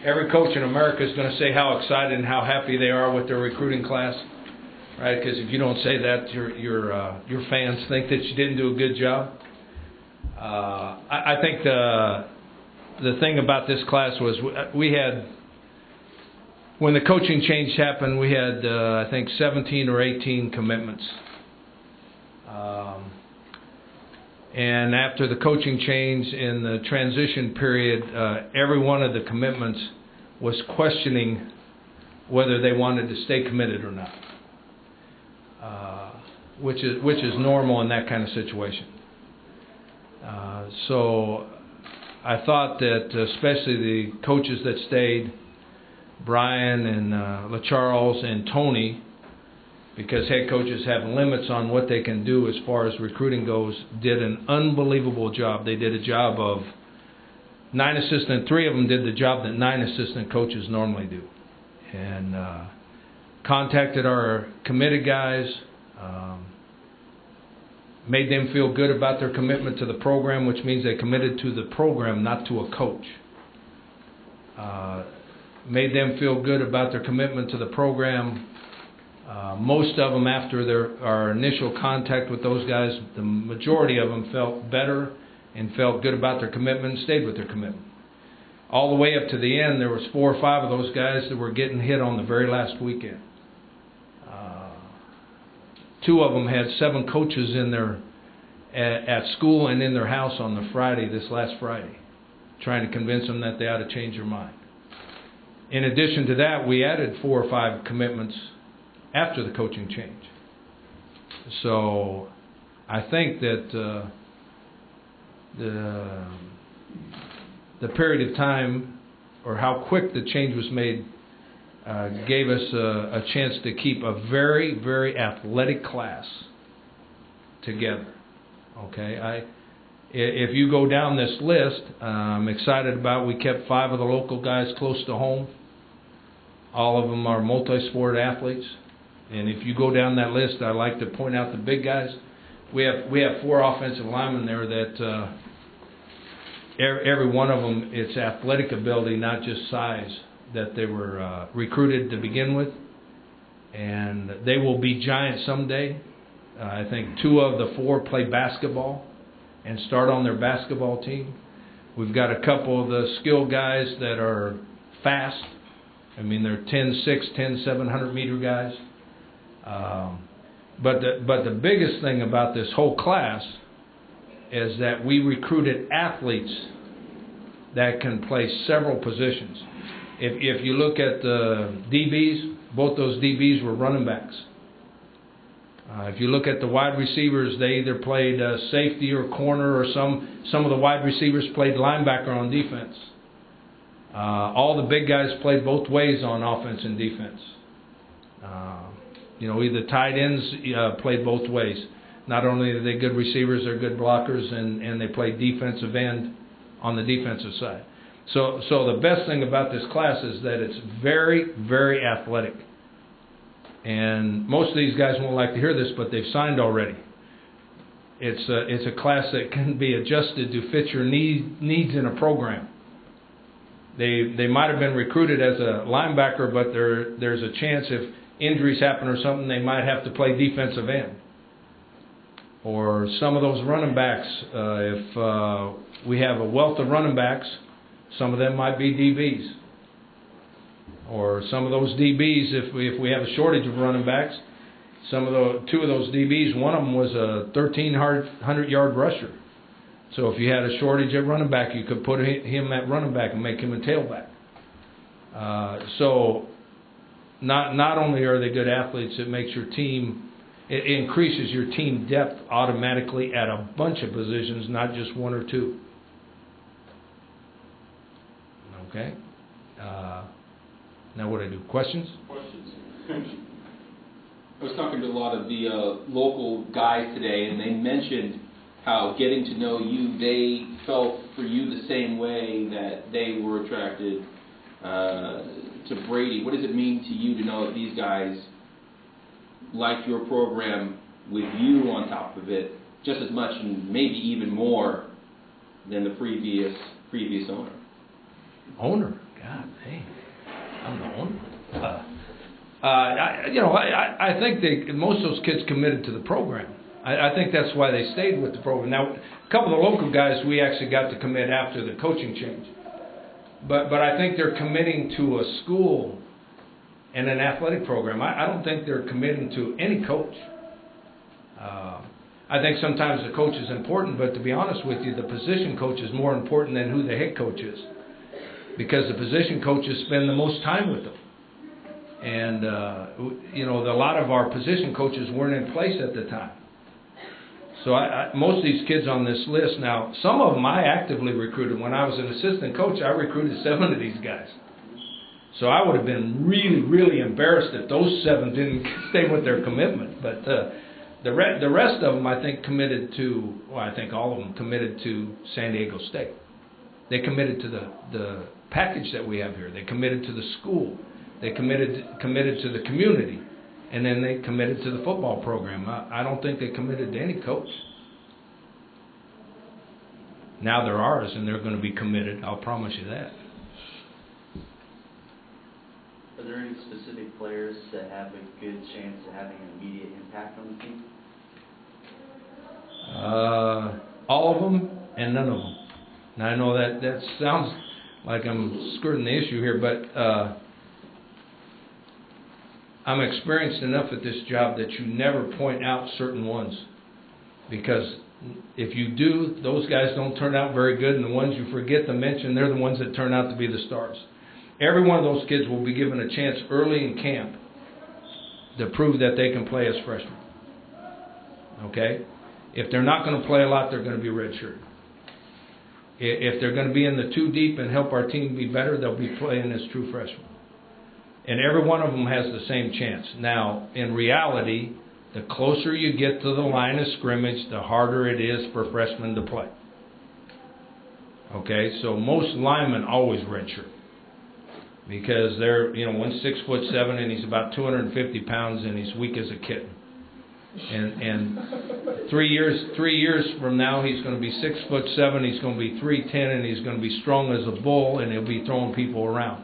every coach in America is going to say how excited and how happy they are with their recruiting class, right? Because if you don't say that, your fans think that you didn't do a good job. I think the thing about this class was we had, when the coaching change happened, we had I think 17 or 18 commitments. And after the coaching change in the transition period, every one of the commitments was questioning whether they wanted to stay committed or not, which is normal in that kind of situation. So I thought that especially the coaches that stayed, Brian and LaCharles and Tony, because head coaches have limits on what they can do as far as recruiting goes, did an unbelievable job. They did a job of 9 assistant, 3 of them did the job that 9 assistant coaches normally do. And contacted our committed guys, made them feel good about their commitment to the program, which means they committed to the program, not to a coach. Made them feel good about their commitment to the program. Most of them, after our initial contact with those guys, the majority of them felt better and felt good about their commitment and stayed with their commitment. All the way up to the end, there was 4 or 5 of those guys that were getting hit on the very last weekend. 2 of them had 7 coaches in their at school and in their house on this last Friday, trying to convince them that they ought to change their mind. In addition to that, we added 4 or 5 commitments after the coaching change. So I think that the period of time, or how quick the change was made, gave us a chance to keep a very, very athletic class together. Okay, if you go down this list, I'm excited about, we kept 5 of the local guys close to home. All of them are multi-sport athletes. And if you go down that list, I like to point out the big guys. We have 4 offensive linemen there that every one of them, it's athletic ability, not just size, that they were recruited to begin with. And they will be giants someday. I think 2 of the 4 play basketball and start on their basketball team. We've got a couple of the skilled guys that are fast. I mean, they're 10-6, 700-meter guys. But the biggest thing about this whole class is that we recruited athletes that can play several positions. If you look at the DBs, both those DBs were running backs. If you look at the wide receivers, they either played safety or corner, or some of the wide receivers played linebacker on defense. All the big guys played both ways on offense and defense. Either tight ends played both ways. Not only are they good receivers, they're good blockers, and they play defensive end on the defensive side. So the best thing about this class is that it's very, very athletic. And most of these guys won't like to hear this, but they've signed already. It's a class that can be adjusted to fit your needs in a program. They might have been recruited as a linebacker, but there's a chance if injuries happen or something, they might have to play defensive end. Or some of those running backs, if we have a wealth of running backs, some of them might be DBs. Or some of those DBs, if we have a shortage of running backs, 2 of those DBs, one of them was a 1,300-yard rusher. So if you had a shortage at running back, you could put him at running back and make him a tailback. So not only are they good athletes, it makes your team, it increases your team depth automatically at a bunch of positions, not just 1 or 2. Okay. Now what do I do? Questions? Questions. I was talking to a lot of the local guys today, and they mentioned how getting to know you, they felt for you the same way that they were attracted to Brady. What does it mean to you to know that these guys like your program with you on top of it just as much and maybe even more than the previous owner? Owner? God, hey, I'm the owner. I think most of those kids committed to the program. I think that's why they stayed with the program. Now, a couple of the local guys, we actually got to commit after the coaching change. But I think they're committing to a school and an athletic program. I don't think they're committing to any coach. I think sometimes the coach is important, but to be honest with you, the position coach is more important than who the head coach is, because the position coaches spend the most time with them. And, a lot of our position coaches weren't in place at the time. So most of these kids on this list now, some of them I actively recruited. When I was an assistant coach, I recruited 7 of these guys. So I would have been really, really embarrassed if those 7 didn't stay with their commitment. But the rest of them, I think, committed to, I think all of them committed to San Diego State. They committed to the package that we have here. They committed to the school. They committed to the community. And then they committed to the football program. I don't think they committed to any coach. Now they're ours, and they're going to be committed. I'll promise you that. Are there any specific players that have a good chance of having an immediate impact on the team? All of them and none of them. Now I know that sounds like I'm skirting the issue here, but I'm experienced enough at this job that you never point out certain ones, because if you do, those guys don't turn out very good, and the ones you forget to mention, they're the ones that turn out to be the stars. Every one of those kids will be given a chance early in camp to prove that they can play as freshmen. Okay? If they're not going to play a lot, they're going to be redshirted. If they're going to be in the 2 deep and help our team be better, they'll be playing as true freshmen. And every one of them has the same chance. Now, in reality, the closer you get to the line of scrimmage, the harder it is for freshmen to play. Okay, so most linemen always redshirt, because they're, one's 6'7" and he's about 250 pounds and he's weak as a kitten. And 3 years from now, he's going to be 6'7", he's going to be 310, and he's going to be strong as a bull, and he'll be throwing people around.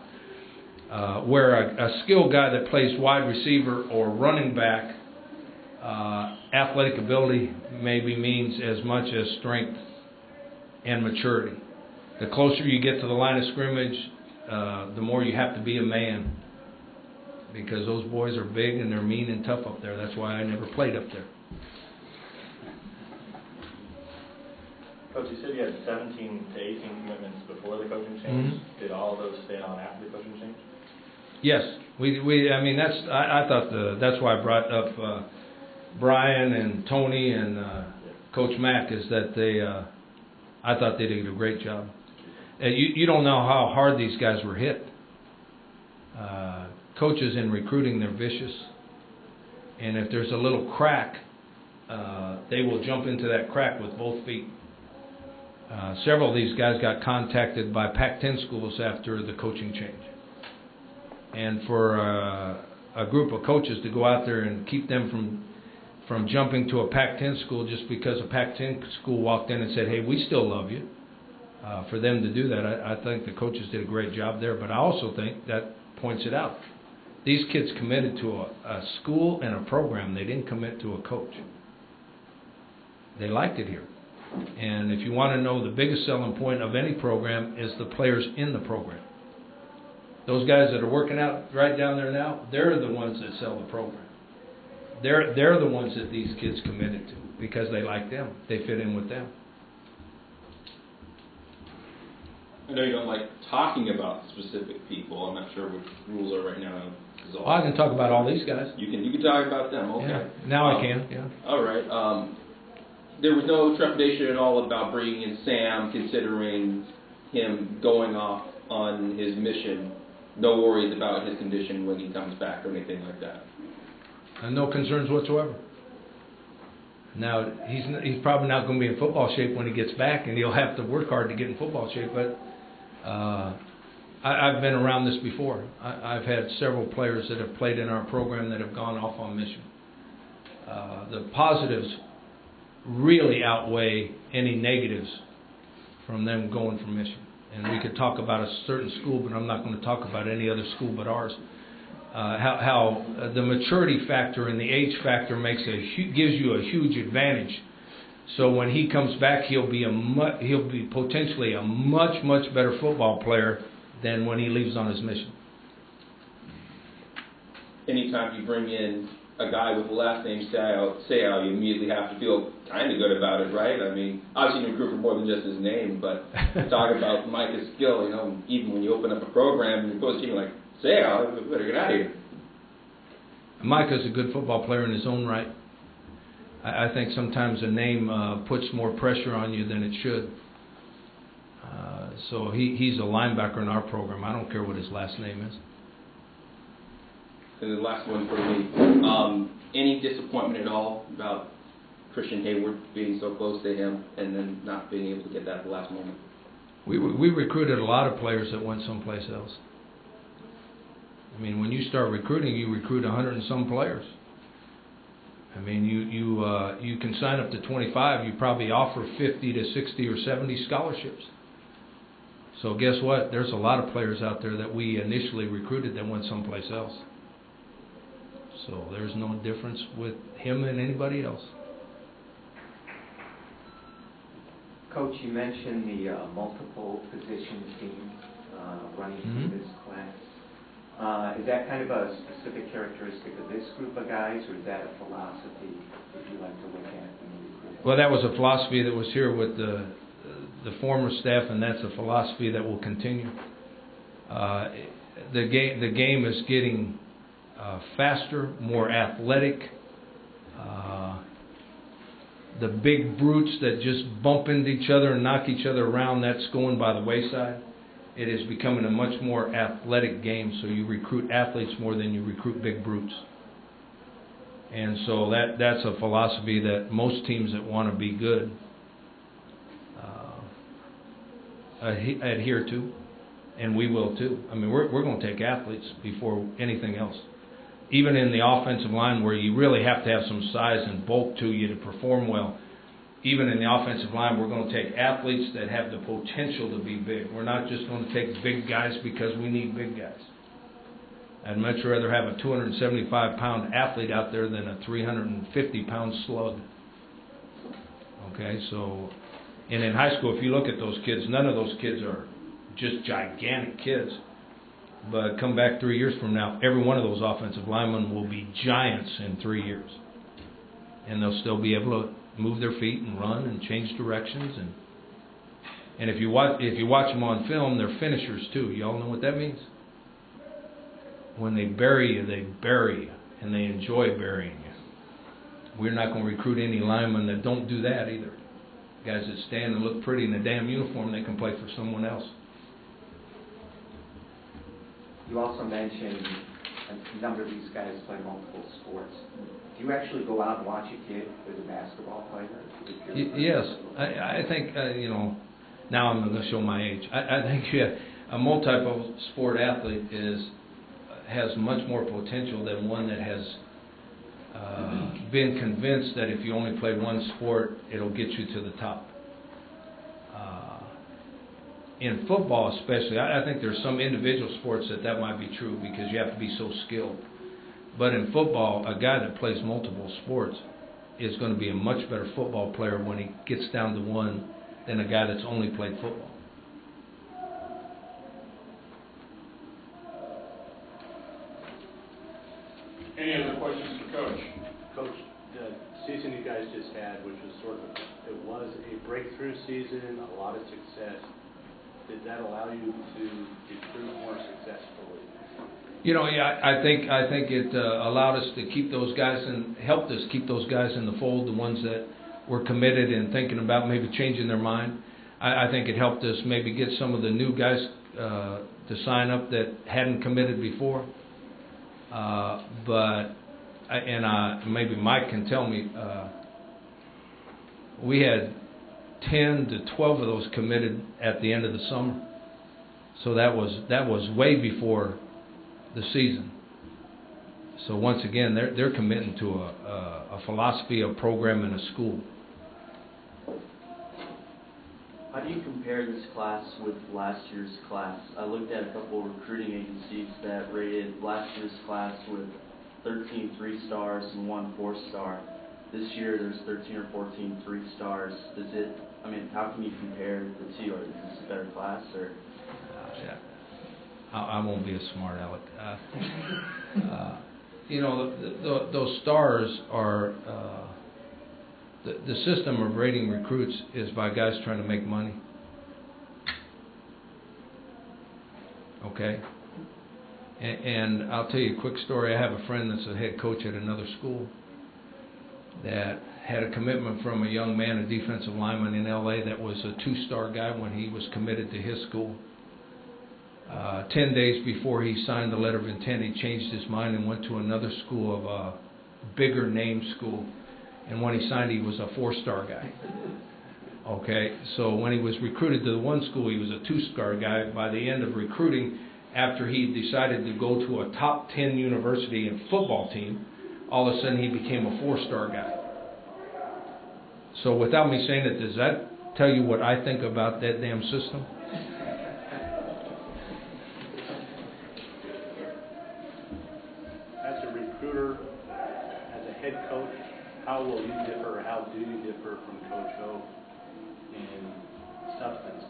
Where a skilled guy that plays wide receiver or running back, athletic ability maybe means as much as strength and maturity. The closer you get to the line of scrimmage, the more you have to be a man, because those boys are big and they're mean and tough up there. That's why I never played up there. Coach, you said you had 17 to 18 commitments before the coaching change. Mm-hmm. Did all of those stay on after the coaching change? Yes, I thought that's why I brought up Brian and Tony and Coach Mack, is that I thought they did a great job. You don't know how hard these guys were hit. Coaches in recruiting, they're vicious, and if there's a little crack, they will jump into that crack with both feet. Several of these guys got contacted by Pac-10 schools after the coaching change. And for a group of coaches to go out there and keep them from jumping to a Pac-10 school just because a Pac-10 school walked in and said, hey, we still love you, for them to do that, I think the coaches did a great job there. But I also think that points it out. These kids committed to a school and a program. They didn't commit to a coach. They liked it here. And if you want to know, the biggest selling point of any program is the players in the program. Those guys that are working out right down there now, they're the ones that sell the program. They're the ones that these kids committed to, because they like them. They fit in with them. I know you don't like talking about specific people. I'm not sure what rules are right now. Well, I can talk about all these guys. You can talk about them. Okay. Yeah, now I can. Yeah. All right. There was no trepidation at all about bringing in Sam, considering him going off on his mission. No worries about his condition when he comes back or anything like that. And no concerns whatsoever. Now, he's probably not going to be in football shape when he gets back, and he'll have to work hard to get in football shape. But I've been around this before. I've had several players that have played in our program that have gone off on mission. The positives really outweigh any negatives from them going from mission. and we could talk about a certain school, but I'm not going to talk about any other school but ours. How the maturity factor and the age factor gives you a huge advantage. So when he comes back, he'll be potentially a much better football player than when he leaves on his mission. Anytime you bring in a guy with the last name Sayal, you immediately have to feel kind of good about it, right? I mean, obviously you recruit for more than just his name, but talk about Micah's skill, even when you open up a program and your coach team like, Sayal, we better get out of here. Micah's a good football player in his own right. I think sometimes a name puts more pressure on you than it should. So he's a linebacker in our program. I don't care what his last name is. And the last one for me, any disappointment at all about Christian Hayward being so close to him and then not being able to get that at the last moment? We recruited a lot of players that went someplace else. I mean, when you start recruiting, you recruit 100 and some players. I mean, you can sign up to 25. You probably offer 50 to 60 or 70 scholarships. So guess what? There's a lot of players out there that we initially recruited that went someplace else. So there's no difference with him and anybody else. Coach, you mentioned the multiple positions team running through this class. Is that kind of a specific characteristic of this group of guys, or is that a philosophy that you like to look at when you recruit? Well, that was a philosophy that was here with the former staff, and that's a philosophy that will continue. The game is getting faster, more athletic. The big brutes that just bump into each other and knock each other around, that's going by the wayside. It is becoming a much more athletic game, so you recruit athletes more than you recruit big brutes. And so that's a philosophy that most teams that want to be good adhere to, and we will too. I mean, we're going to take athletes before anything else. Even in the offensive line, where you really have to have some size and bulk to you to perform well, even in the offensive line, we're going to take athletes that have the potential to be big. We're not just going to take big guys because we need big guys. I'd much rather have a 275-pound athlete out there than a 350-pound slug. Okay, so, and in high school, if you look at those kids, none of those kids are just gigantic kids. But come back 3 years from now, every one of those offensive linemen will be giants in 3 years. And they'll still be able to move their feet and run and change directions. And if you watch them on film, they're finishers too. Y'all know what that means? When they bury you, and they enjoy burying you. We're not going to recruit any linemen that don't do that either. Guys that stand and look pretty in a damn uniform, they can play for someone else. You also mentioned a number of these guys play multiple sports. Do you actually go out and watch a kid who's a basketball player? Yes. I think, now I'm going to show my age. I think a multi-sport athlete has much more potential than one that has been convinced that if you only play one sport, it'll get you to the top. In football especially, I think there's some individual sports that might be true because you have to be so skilled. But in football, a guy that plays multiple sports is going to be a much better football player when he gets down to one than a guy that's only played football. Any other questions for Coach? Coach, the season you guys just had, which was it was a breakthrough season, a lot of success. Did that allow you to recruit more successfully? I think it allowed us to keep those guys and helped us keep those guys in the fold, the ones that were committed and thinking about maybe changing their mind. I think it helped us maybe get some of the new guys to sign up that hadn't committed before. Maybe Mike can tell me, we had 10 to 12 of those committed at the end of the summer. So that was way before the season. So once again, they're committing to a philosophy, a program, and a school. How do you compare this class with last year's class? I looked at a couple of recruiting agencies that rated last year's class with 13 3-stars and 1 4-star. This year there's 13 or 14 3-stars. How can you compare the two? Is this a better class or? Yeah. I won't be a smart aleck. Those stars are, the system of rating recruits is by guys trying to make money. Okay? And I'll tell you a quick story. I have a friend that's a head coach at another school that had a commitment from a young man, a defensive lineman in LA that was a 2-star guy when he was committed to his school. 10 days before he signed the letter of intent, he changed his mind and went to another school of a bigger name school. And when he signed, he was a 4-star guy. Okay, so when he was recruited to the one school, he was a 2-star guy. By the end of recruiting, after he decided to go to a top 10 university and football team, all of a sudden he became a 4-star guy. So without me saying it, does that tell you what I think about that damn system? As a recruiter, as a head coach, how will you differ, or how do you differ from Coach O in substance,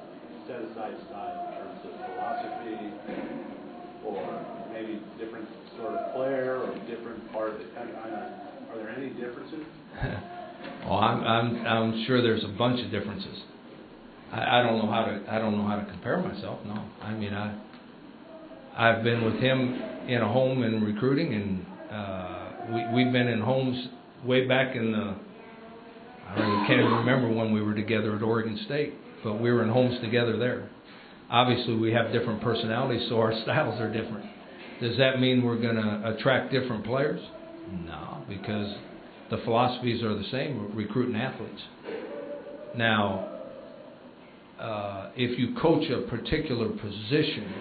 set aside style, in terms of philosophy, or maybe different sort of player, or different part of the country? Are there any differences? Well, I'm sure there's a bunch of differences. I don't know how to compare myself. No, I mean I've been with him in a home in recruiting, and we've been in homes way back in the, I can't even remember when we were together at Oregon State, but we were in homes together there. Obviously, we have different personalities, so our styles are different. Does that mean we're going to attract different players? No, because the philosophies are the same. We're recruiting athletes. Now, if you coach a particular position,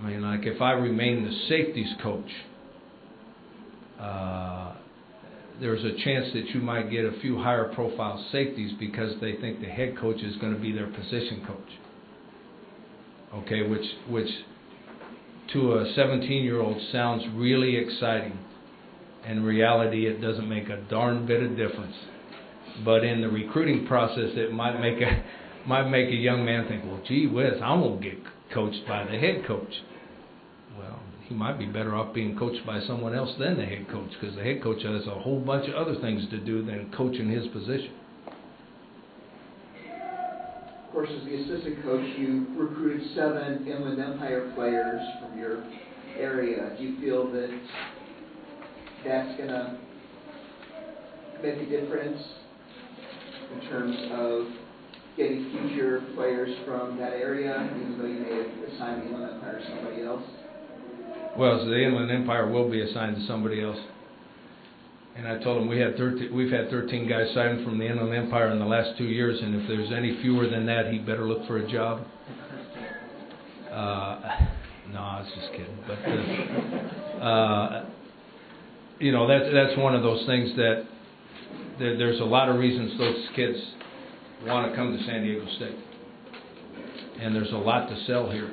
I mean, like if I remain the safeties coach, there's a chance that you might get a few higher profile safeties because they think the head coach is going to be their position coach. Okay, which to a 17-year-old sounds really exciting. In reality, it doesn't make a darn bit of difference. But in the recruiting process, it might make a young man think, well, gee whiz, I won't get coached by the head coach. Well, he might be better off being coached by someone else than the head coach, because the head coach has a whole bunch of other things to do than coaching his position. Of course, as the assistant coach, you recruited 7 Inland Empire players from your area. Do you feel that that's going to make a difference in terms of getting future players from that area, even though you may have assigned the Inland Empire to somebody else? Well, so the Inland Empire will be assigned to somebody else. And I told him we've had 13 guys signed from the Inland Empire in the last 2 years, and if there's any fewer than that, he better look for a job. No, I was just kidding. But that's one of those things that there's a lot of reasons those kids want to come to San Diego State, and there's a lot to sell here.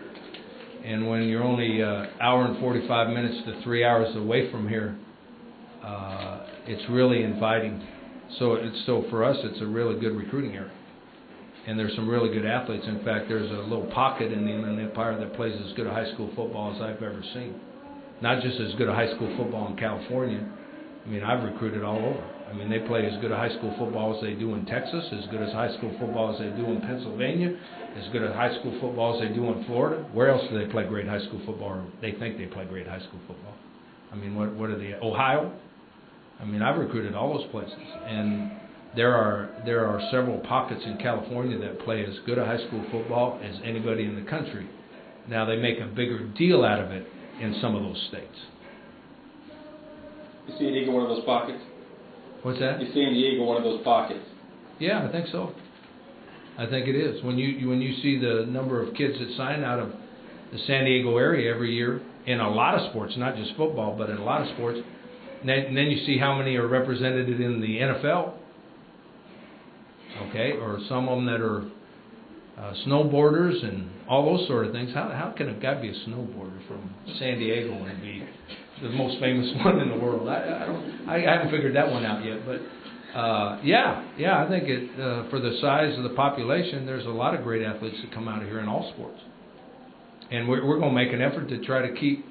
And when you're only an hour and 45 minutes to 3 hours away from here, it's really inviting. So for us, it's a really good recruiting area. And there's some really good athletes. In fact, there's a little pocket in the Inland Empire that plays as good a high school football as I've ever seen. Not just as good a high school football in California. I mean, I've recruited all over. I mean, they play as good a high school football as they do in Texas, as good as high school football as they do in Pennsylvania, as good a high school football as they do in Florida. Where else do they play great high school football? Or they think they play great high school football. I mean, what are they? Ohio? I mean, I've recruited all those places, and there are several pockets in California that play as good a high school football as anybody in the country. Now, they make a bigger deal out of it in some of those states. Is San Diego one of those pockets? What's that? Is San Diego one of those pockets? Yeah, I think so. I think it is. When you see the number of kids that sign out of the San Diego area every year in a lot of sports, not just football, but in a lot of sports, and then you see how many are represented in the NFL, okay, or some of them that are snowboarders and all those sort of things. How can a guy be a snowboarder from San Diego and be the most famous one in the world? I haven't figured that one out yet, but yeah, I think for the size of the population, there's a lot of great athletes that come out of here in all sports, and we're going to make an effort to try to keep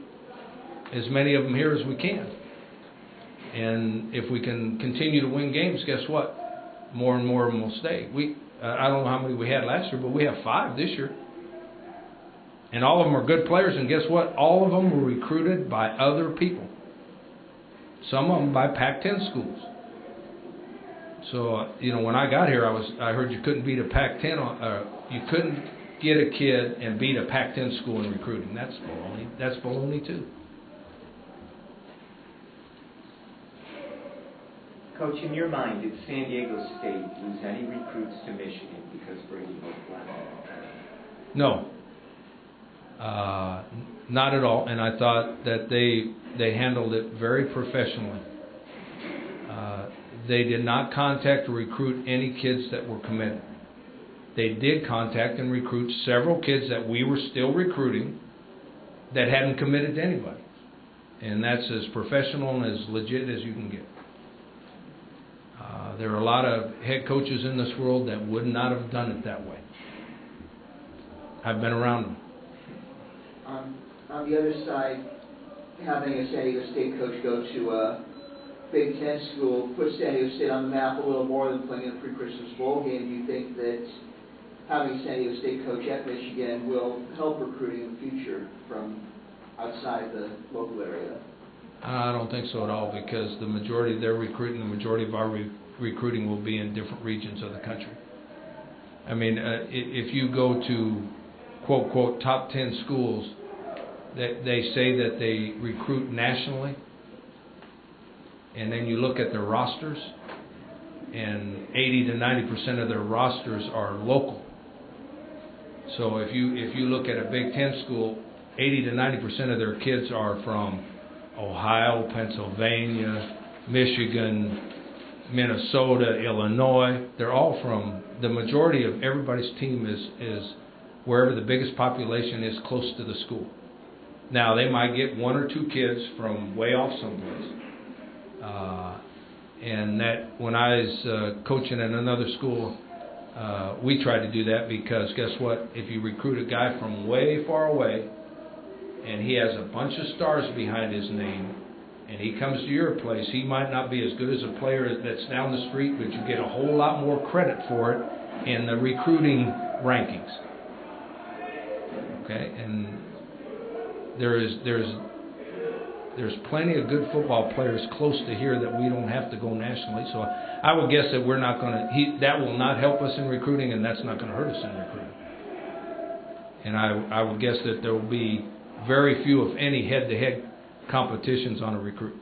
as many of them here as we can. And if we can continue to win games, guess what? More and more of them will stay. I don't know how many we had last year, but we have 5 this year. And all of them are good players, and guess what? All of them were recruited by other people. Some of them by Pac-10 schools. So, when I got here, I heard you couldn't beat a Pac-10, you couldn't get a kid and beat a Pac-10 school in recruiting. That's baloney. That's baloney too. Coach, in your mind, did San Diego State lose any recruits to Michigan because Brady was black? No. Not at all. And I thought that they handled it very professionally. They did not contact or recruit any kids that were committed. They did contact and recruit several kids that we were still recruiting that hadn't committed to anybody. And that's as professional and as legit as you can get. There are a lot of head coaches in this world that would not have done it that way. I've been around them. On the other side, having a San Diego State coach go to a Big Ten school puts San Diego State on the map a little more than playing in a pre-Christmas bowl game. Do you think that having a San Diego State coach at Michigan will help recruiting in the future from outside the local area? I don't think so at all, because the majority of their recruiting, the majority of our recruiting will be in different regions of the country. I mean, if you go to quote, quote, top 10 schools, they say that they recruit nationally, and then you look at their rosters, and 80 to 90% of their rosters are local. So if you look at a Big Ten school, 80 to 90% of their kids are from Ohio, Pennsylvania, Michigan, Minnesota, Illinois. They're all from, the majority of everybody's team is wherever the biggest population is close to the school. Now, they might get 1 or 2 kids from way off someplace. And that, when I was coaching at another school, we tried to do that, because guess what? If you recruit a guy from way far away and he has a bunch of stars behind his name and he comes to your place, he might not be as good as a player that's down the street, but you get a whole lot more credit for it in the recruiting rankings. Okay, and there's plenty of good football players close to here that we don't have to go nationally. So I would guess that we're not going to. That will not help us in recruiting, and that's not going to hurt us in recruiting. And I would guess that there will be very few, if any, head-to-head competitions on a recruit.